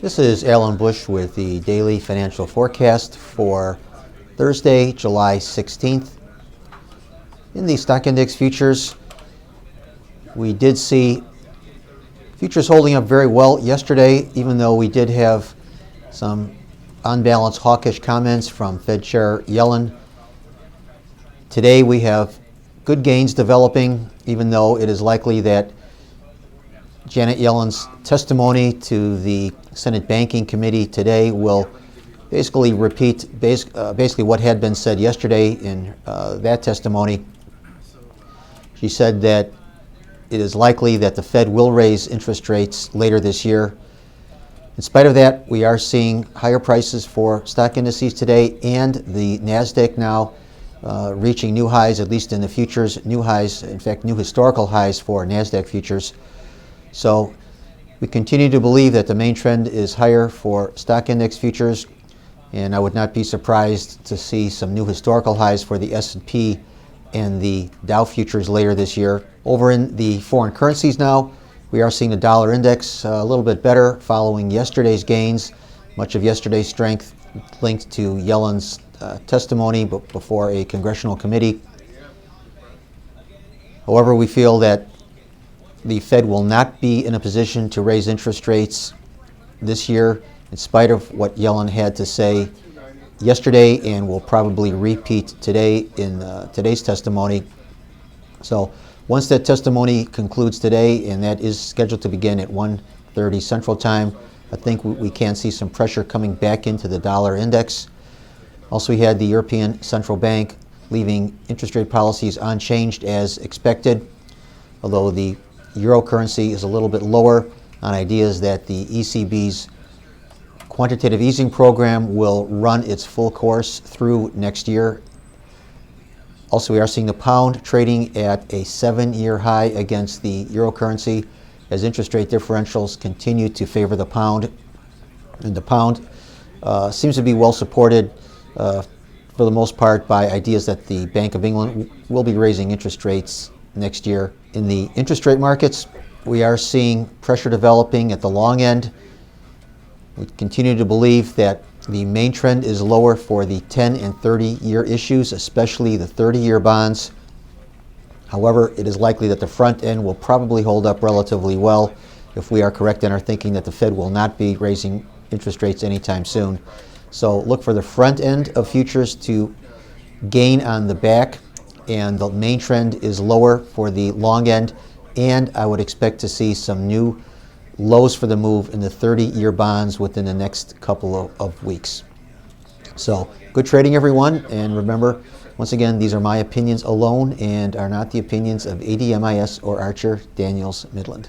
This is Alan Bush with the Daily Financial Forecast for Thursday, July 16th. In the stock index futures, we did see futures holding up very well yesterday, even though we did have some unbalanced hawkish comments from Fed Chair Yellen. Today we have good gains developing, even though it is likely that Janet Yellen's testimony to the Senate Banking Committee today will basically repeat basically what had been said yesterday in that testimony. She said that it is likely that the Fed will raise interest rates later this year. In spite of that, we are seeing higher prices for stock indices today, and the NASDAQ now reaching new highs, at least in the futures, new highs, in fact, new historical highs for NASDAQ futures. So we continue to believe that the main trend is higher for stock index futures, and I would not be surprised to see some new historical highs for the S&P and the Dow futures later this year. Over in the foreign currencies now, we are seeing the dollar index a little bit better following yesterday's gains. Much of yesterday's strength linked to Yellen's testimony before a congressional committee. However, we feel that the Fed will not be in a position to raise interest rates this year, in spite of what Yellen had to say yesterday, and will probably repeat today in today's testimony. So once that testimony concludes today, and that is scheduled to begin at 1:30 Central Time, I think we can see some pressure coming back into the dollar index. Also, we had the European Central Bank leaving interest rate policies unchanged as expected, although the euro currency is a little bit lower on ideas that the ECB's quantitative easing program will run its full course through next year. Also, we are seeing the pound trading at a 7-year high against the euro currency as interest rate differentials continue to favor the pound. And the pound seems to be well supported for the most part by ideas that the Bank of England will be raising interest rates next year. In the interest rate markets, we are seeing pressure developing at the long end. We continue to believe that the main trend is lower for the 10 and 30-year issues, especially the 30-year bonds. However, it is likely that the front end will probably hold up relatively well if we are correct in our thinking that the Fed will not be raising interest rates anytime soon. So look for the front end of futures to gain on the back, and the main trend is lower for the long end, and I would expect to see some new lows for the move in the 30-year bonds within the next couple of weeks. So good trading, everyone, and remember, once again, these are my opinions alone and are not the opinions of ADMIS or Archer Daniels Midland.